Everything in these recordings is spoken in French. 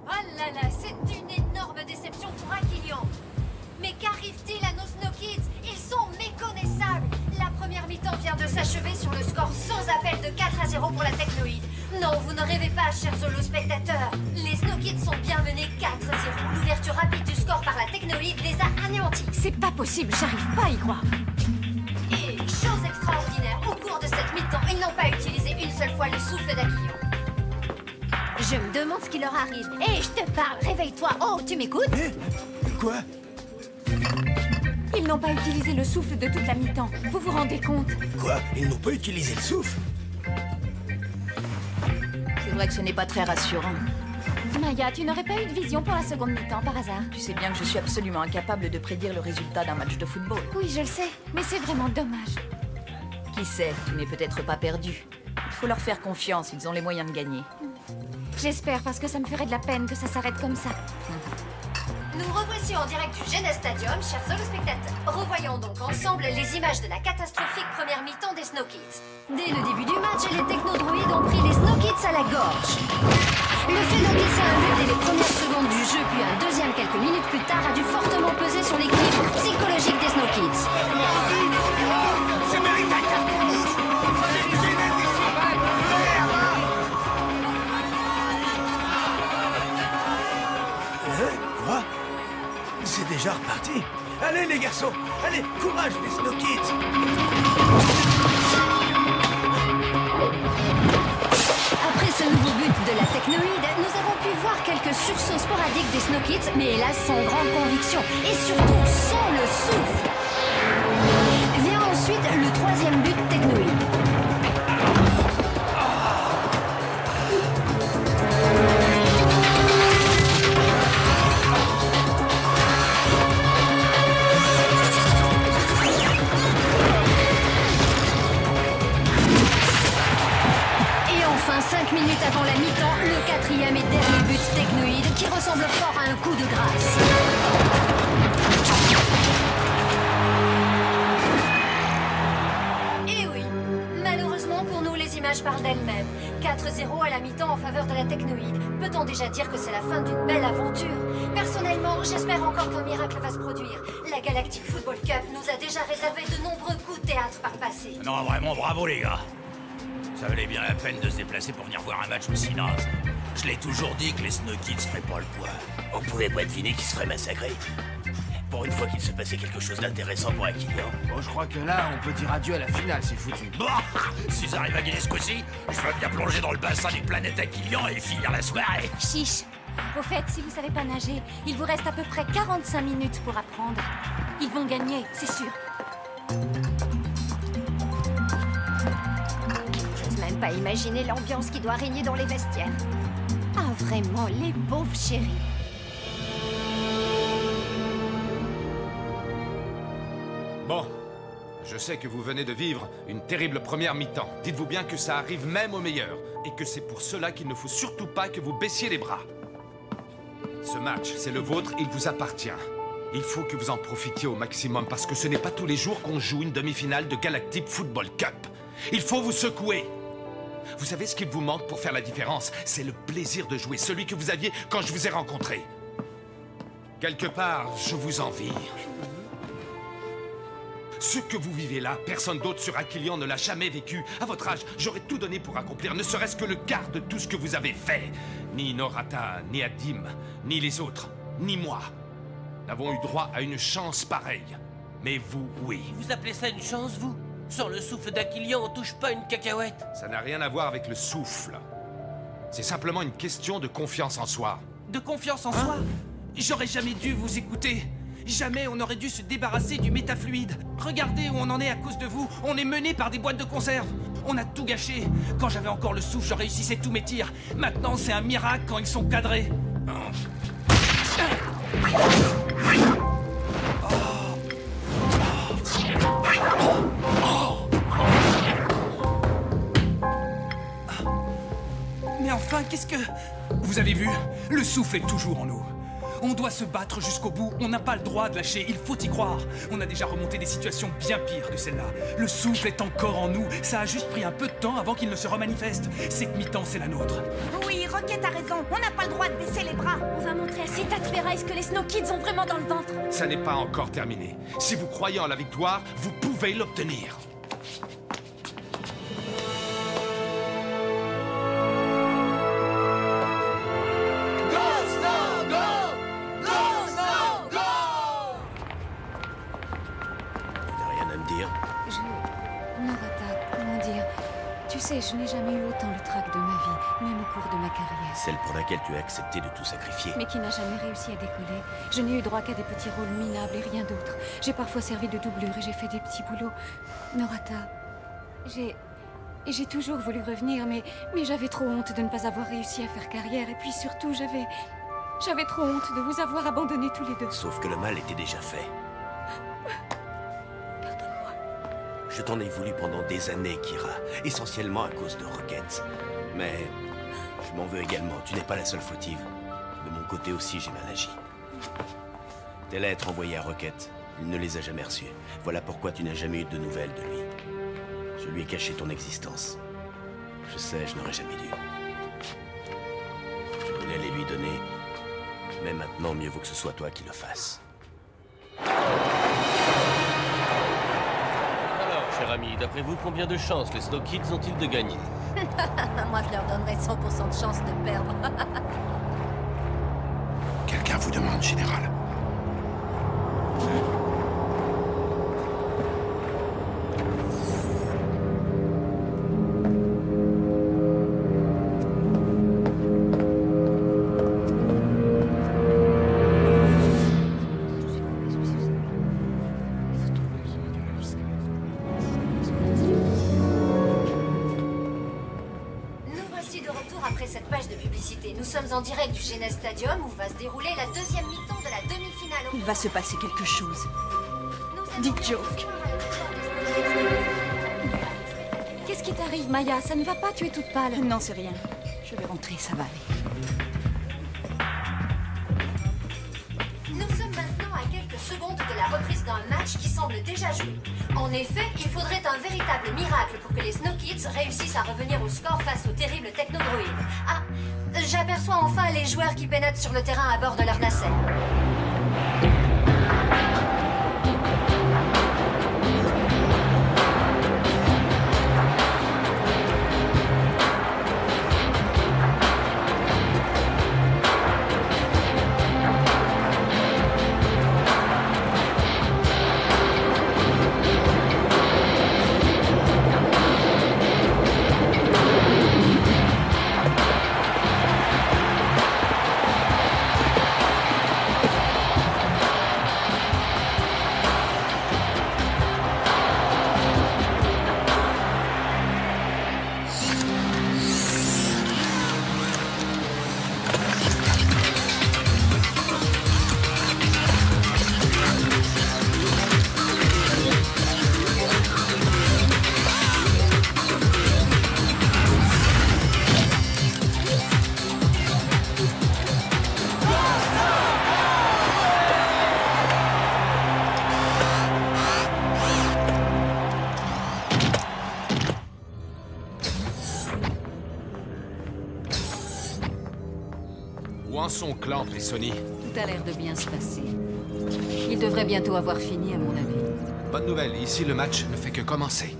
Oh là là, c'est une énorme déception pour Aquilion. Mais qu'arrive-t-il à nos Snow Kids? Ils sont méconnaissables. La première mi-temps vient de s'achever sur le score sans appel de 4-0 pour la Technoïde. Non, vous ne rêvez pas, chers holo-spectateurs. Les Snow Kids sont bien menés 4-0. L'ouverture rapide du score par la Technoïde les a anéantis. C'est pas possible, j'arrive pas à y croire. Et chose extraordinaire, au cours de cette mi-temps, ils n'ont pas utilisé une seule fois le souffle d'Aquilion. Je me demande ce qui leur arrive. Hé, je te parle, réveille-toi. Oh, tu m'écoutes? Quoi? Ils n'ont pas utilisé le souffle de toute la mi-temps. Vous vous rendez compte? Quoi? Ils n'ont pas utilisé le souffle? C'est vrai que ce n'est pas très rassurant. Maya, tu n'aurais pas eu de vision pour la seconde mi-temps par hasard? Tu sais bien que je suis absolument incapable de prédire le résultat d'un match de football. Oui, je le sais, mais c'est vraiment dommage. Qui sait, tu n'es peut-être pas perdu. Il faut leur faire confiance, ils ont les moyens de gagner. J'espère, parce que ça me ferait de la peine que ça s'arrête comme ça. Nous revoici en direct du Gene Stadium, chers holospectateurs. Revoyons donc ensemble les images de la catastrophique première mi-temps des Snow Kids. Dès le début du match, les technodroïdes ont pris les Snow Kids à la gorge. Le fait d'encaisser un but dès les premières secondes du jeu, puis un deuxième quelques minutes plus tard, a dû fortement peser sur l'équilibre psychologique des Snow Kids. C'est mérité! Quoi? C'est déjà reparti. Allez les garçons, allez, courage les Snow Kids. Après ce nouveau but de la Technoïde, nous avons pu voir quelques sursauts sporadiques des Snow Kids, mais hélas sans grande conviction, et surtout sans le souffle. Vient ensuite le troisième but Technoïde. Enfin, 5 minutes avant la mi-temps, le quatrième et dernier but Technoïde qui ressemble fort à un coup de grâce. Et oui, malheureusement pour nous, les images parlent d'elles-mêmes. 4-0 à la mi-temps en faveur de la Technoïde. Peut-on déjà dire que c'est la fin d'une belle aventure? Personnellement, j'espère encore qu'un miracle va se produire. La Galactic Football Cup nous a déjà réservé de nombreux coups de théâtre par le passé. Non, vraiment, bravo les gars. Ça valait bien la peine de se déplacer pour venir voir un match aussi naze. Je l'ai toujours dit que les Snow Kids feraient pas le poids. On pouvait pas deviner qu'ils se feraient massacrer. Pour une fois qu'il se passait quelque chose d'intéressant pour Aquilion. Bon, je crois que là, on peut dire adieu à la finale, c'est foutu. Bah, s'ils arrivent à gagner ce coup-ci, je veux bien plonger dans le bassin des planètes Aquilion et finir la soirée. Chiche. Au fait, si vous savez pas nager, il vous reste à peu près 45 minutes pour apprendre. Ils vont gagner, c'est sûr. J'ose même pas imaginer l'ambiance qui doit régner dans les vestiaires. Ah, vraiment, les pauvres chéris. Bon, je sais que vous venez de vivre une terrible première mi-temps. Dites-vous bien que ça arrive même aux meilleurs, et que c'est pour cela qu'il ne faut surtout pas que vous baissiez les bras. Ce match, c'est le vôtre, il vous appartient. Il faut que vous en profitiez au maximum, parce que ce n'est pas tous les jours qu'on joue une demi-finale de Galactic Football Cup. Il faut vous secouer. Vous savez ce qu'il vous manque pour faire la différence? C'est le plaisir de jouer, celui que vous aviez quand je vous ai rencontré. Quelque part, je vous envie. Ce que vous vivez là, personne d'autre sur Aquilion ne l'a jamais vécu. À votre âge, j'aurais tout donné pour accomplir ne serait-ce que le quart de tout ce que vous avez fait. Ni Norata, ni Adim, ni les autres, ni moi n'avons eu droit à une chance pareille. Mais vous, oui. Vous appelez ça une chance, vous? Sans le souffle d'Aquilion, on touche pas une cacahuète. Ça n'a rien à voir avec le souffle. C'est simplement une question de confiance en soi. De confiance en soi? J'aurais jamais dû vous écouter. Jamais on n'aurait dû se débarrasser du métafluide. Regardez où on en est à cause de vous. On est mené par des boîtes de conserve. On a tout gâché. Quand j'avais encore le souffle, je réussissais tous mes tirs. Maintenant, c'est un miracle quand ils sont cadrés. Mais enfin, qu'est-ce que... Vous avez vu? Le souffle est toujours en nous. On doit se battre jusqu'au bout, on n'a pas le droit de lâcher, il faut y croire. On a déjà remonté des situations bien pires que celle-là. Le souffle est encore en nous, ça a juste pris un peu de temps avant qu'il ne se remanifeste. Cette mi-temps, c'est la nôtre. Oui, Rocket a raison, on n'a pas le droit de baisser les bras. On va montrer à ces tas de ferrailles ce que les Snow Kids ont vraiment dans le ventre. Ça n'est pas encore terminé. Si vous croyez en la victoire, vous pouvez l'obtenir. Norata, comment dire... Tu sais, je n'ai jamais eu autant le trac de ma vie, même au cours de ma carrière. Celle pour laquelle tu as accepté de tout sacrifier. Mais qui n'a jamais réussi à décoller. Je n'ai eu droit qu'à des petits rôles minables et rien d'autre. J'ai parfois servi de doublure et j'ai fait des petits boulots. Norata, j'ai toujours voulu revenir, mais j'avais trop honte de ne pas avoir réussi à faire carrière. Et puis surtout, j'avais trop honte de vous avoir abandonnés tous les deux. Sauf que le mal était déjà fait. Je t'en ai voulu pendant des années, Kira. Essentiellement à cause de Rocket. Mais je m'en veux également. Tu n'es pas la seule fautive. De mon côté aussi, j'ai mal agi. Tes lettres envoyées à Rocket, il ne les a jamais reçues. Voilà pourquoi tu n'as jamais eu de nouvelles de lui. Je lui ai caché ton existence. Je sais, je n'aurais jamais dû. Je voulais les lui donner. Mais maintenant, mieux vaut que ce soit toi qui le fasses. Cher ami, d'après vous, combien de chances les Snow Kids ont-ils de gagner? Moi, je leur donnerais 100% de chance de perdre. Quelqu'un vous demande, général. Nous sommes en direct du Genes Stadium où va se dérouler la deuxième mi-temps de la demi-finale. Il va se passer quelque chose. Dites Joke. Qu'est-ce qui t'arrive, Maya? Ça ne va pas, tu es toute pâle. Non, c'est rien. Je vais rentrer, ça va aller. Nous sommes maintenant à quelques secondes de la reprise d'un match qui semble déjà joué. En effet, il faudrait un véritable miracle pour que les Snow Kids réussissent à revenir au score face au terrible technodroïde. Ah, j'aperçois enfin les joueurs qui pénètrent sur le terrain à bord de leur nacelle. Où en sont Clamp et Sony? Tout a l'air de bien se passer. Il devrait bientôt avoir fini, à mon avis. Bonne nouvelle, ici le match ne fait que commencer.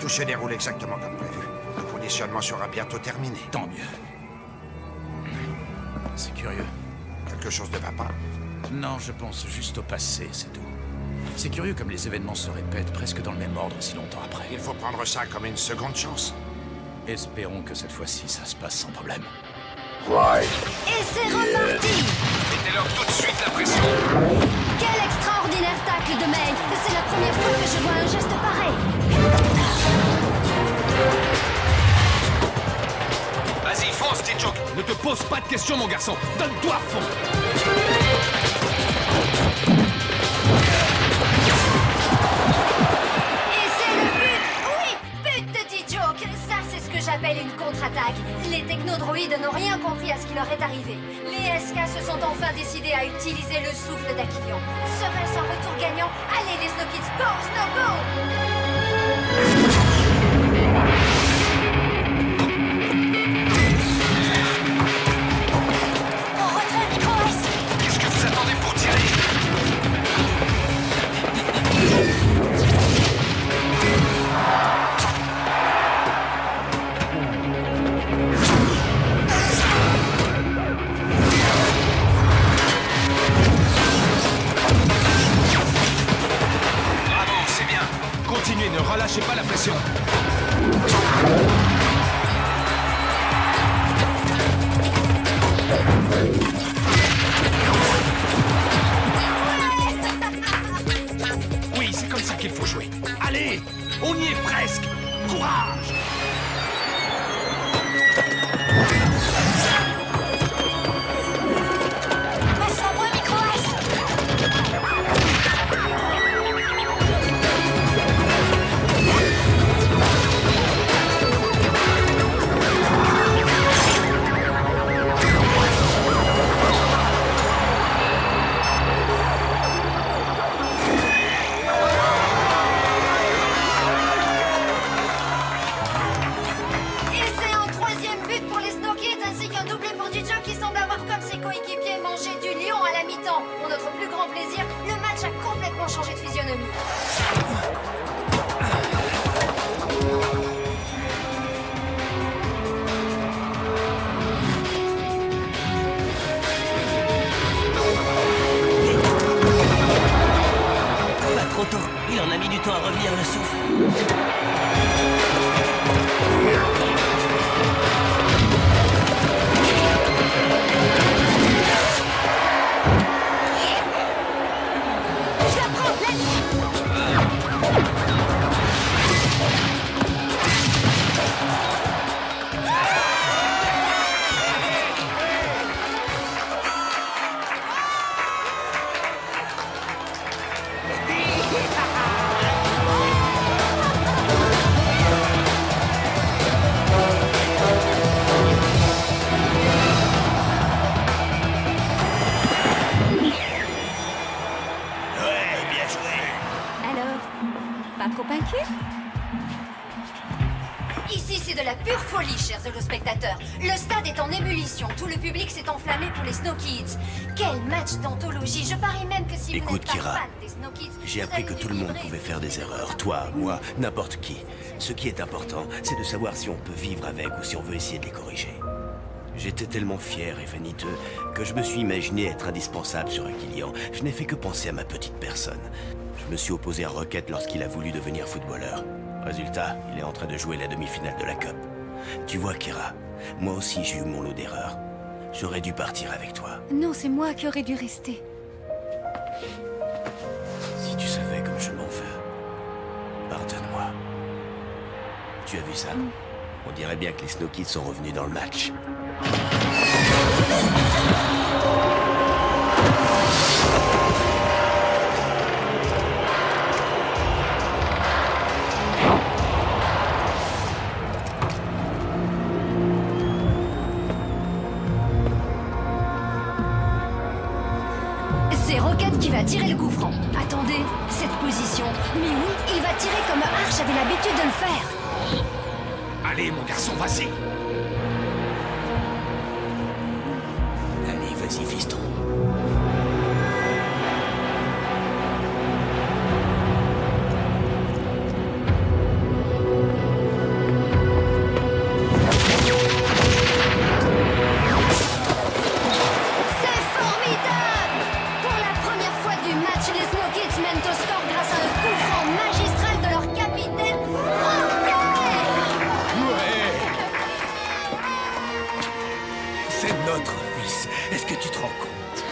Tout se déroule exactement comme prévu. Le conditionnement sera bientôt terminé. Tant mieux. C'est curieux. Quelque chose ne va pas? Non, je pense juste au passé, c'est tout. C'est curieux comme les événements se répètent presque dans le même ordre si longtemps après. Il faut prendre ça comme une seconde chance. Espérons que cette fois-ci, ça se passe sans problème. Et c'est reparti! Mettez-leur tout de suite la pression! Quel extraordinaire tacle de May! C'est la première fois que je vois un geste pareil! Vas-y, fonce, T-Joke! Ne te pose pas de questions, mon garçon! Donne-toi à fond! leur est arrivé. Les SK se sont enfin décidés à utiliser le souffle d'Aquilion. Serait-ce un retour gagnant? Allez les Snow Kids, go, Snow, go! En retrait, Micro-S! Qu'est-ce que vous attendez pour tirer? Continuez, ne relâchez pas la pression. Oui, c'est comme ça qu'il faut jouer. Allez, on y est presque. Courage! Passe-moi moi, Micro-S! Pour notre plus grand plaisir, le match a complètement changé de physionomie. Pas trop tôt. Il en a mis du temps à revenir le souffle. Ici, c'est de la pure folie, chers spectateurs. Le stade est en ébullition. Tout le public s'est enflammé pour les Snow Kids. Quel match d'anthologie. Je parie même que si vous n'êtes pas fan des Snow Kids, j'ai appris que tout le monde pouvait faire des erreurs. Toi, moi, n'importe qui. Ce qui est important, c'est de savoir si on peut vivre avec ou si on veut essayer de les corriger. J'étais tellement fier et vaniteux que je me suis imaginé être indispensable sur Aquilion. Je n'ai fait que penser à ma petite personne. Je me suis opposé à Rocket lorsqu'il a voulu devenir footballeur. Résultat, il est en train de jouer la demi-finale de la Cup. Tu vois, Kira, moi aussi j'ai eu mon lot d'erreurs. J'aurais dû partir avec toi. Non, c'est moi qui aurais dû rester. Si tu savais comme je m'en veux, pardonne-moi. Tu as vu ça? On dirait bien que les Snow Kids sont revenus dans le match. C'est Rocket qui va tirer le coup franc. Attendez, cette position. Mais oui, il va tirer comme Arch avait l'habitude de le faire. Allez, mon garçon, vas-y. Allez, vas-y, fiston. Est-ce que tu te rends compte?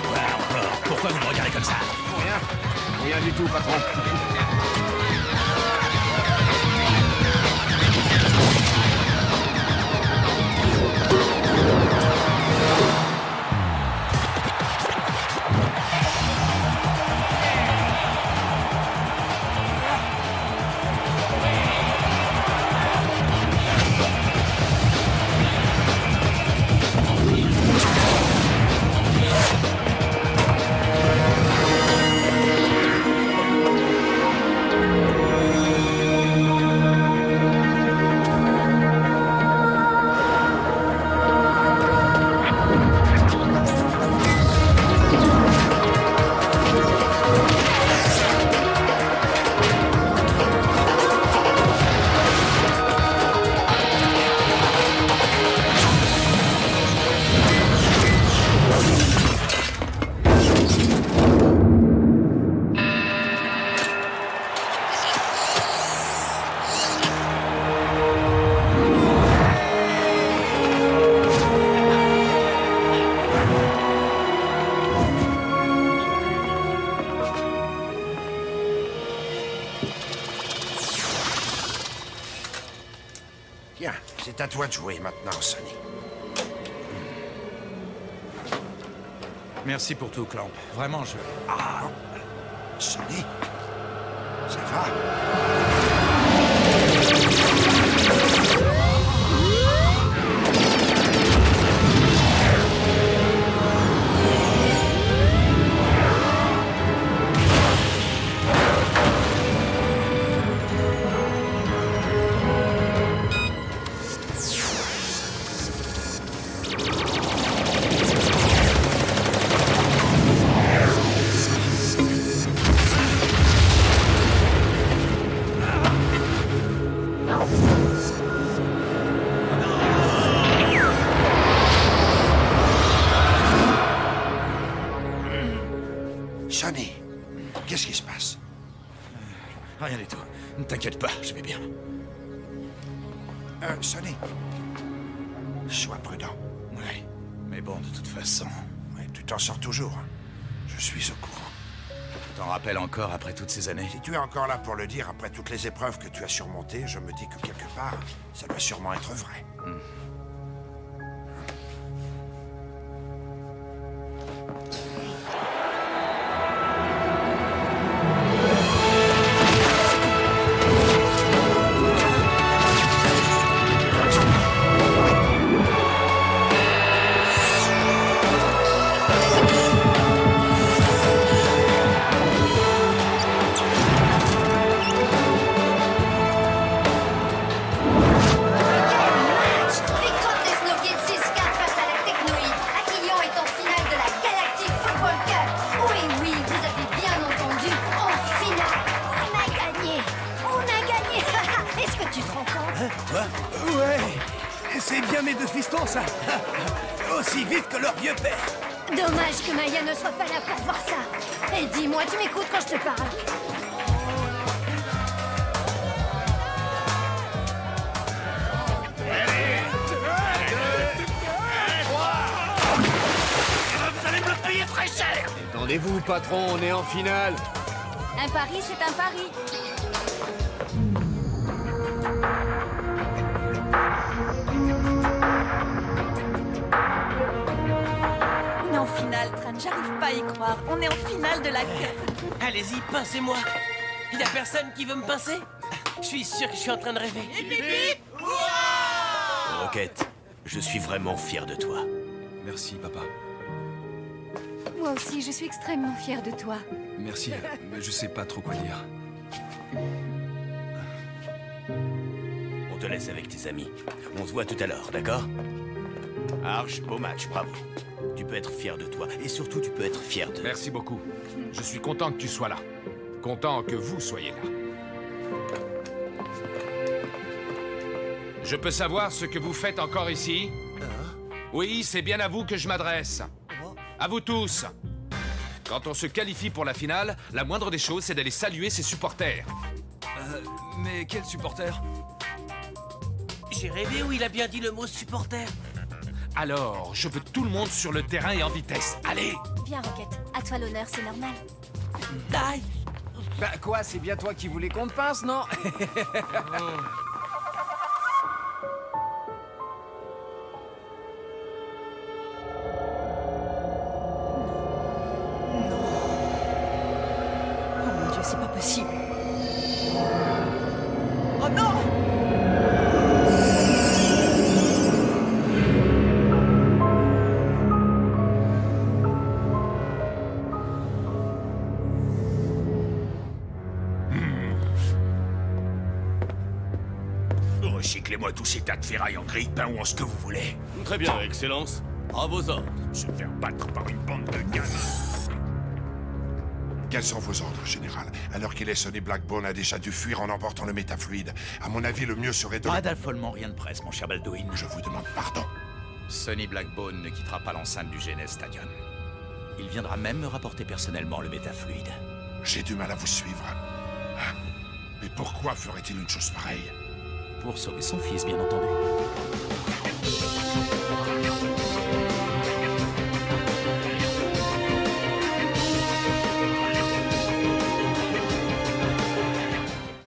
Voilà encore. Pourquoi vous me regardez comme ça? Rien. Rien du tout, patron. C'est à toi de jouer maintenant, Sonny. Merci pour tout, Clamp. Vraiment, je... Ah, Sonny, ça va? Sonny, qu'est-ce qui se passe? Rien du tout. Ne t'inquiète pas, je vais bien. Sonny, sois prudent. Oui, mais bon, de toute façon... Ouais, tu t'en sors toujours. Je suis au courant. Tu t'en rappelles encore après toutes ces années? Si tu es encore là pour le dire, après toutes les épreuves que tu as surmontées, je me dis que quelque part, ça doit sûrement être vrai. Aussi vite que leur vieux père. Dommage que Maya ne soit pas là pour voir ça. Et dis-moi, tu m'écoutes quand je te parle? Vous allez me le payer très cher! Attendez-vous, patron, on est en finale. Un pari, c'est un pari. On est en finale, Tran, j'arrive pas à y croire. On est en finale de la queue. Allez-y, pincez-moi. Il y a personne qui veut me pincer? Je suis sûr que je suis en train de rêver. Rocket, je suis vraiment fier de toi. Merci, papa. Moi aussi, je suis extrêmement fière de toi. Merci, mais je sais pas trop quoi dire. On te laisse avec tes amis. On se voit tout à l'heure, d'accord? Arch, beau match, bravo. Tu peux être fier de toi, et surtout tu peux être fier de... Merci beaucoup. Je suis content que tu sois là. Content que vous soyez là. Je peux savoir ce que vous faites encore ici? Oui, c'est bien à vous que je m'adresse. À vous tous. Quand on se qualifie pour la finale, la moindre des choses, c'est d'aller saluer ses supporters. Mais quel supporter? J'ai rêvé où il a bien dit le mot supporter. Alors, je veux tout le monde sur le terrain et en vitesse. Allez! Viens, Rocket. À toi l'honneur, c'est normal. Aïe! Bah quoi, c'est bien toi qui voulais qu'on te pince, non? Oh mon Dieu, c'est pas possible. Oh non! Recyclez-moi tous ces tas de ferraille en grille-pain ou en ce que vous voulez. Très bien, Excellence. À vos ordres. Se faire battre par une bande de gamins. Quels sont vos ordres, Général? Alors qu'il est, Sonny Blackbone a déjà dû fuir en emportant le métafluide. À mon avis, le mieux serait de... Pas d'affolement, rien de presse, mon cher Baldwin. Je vous demande pardon. Sonny Blackbone ne quittera pas l'enceinte du GNS Stadium. Il viendra même me rapporter personnellement le métafluide. J'ai du mal à vous suivre. Ah, mais pourquoi ferait-il une chose pareille? Pour sauver son fils, bien entendu.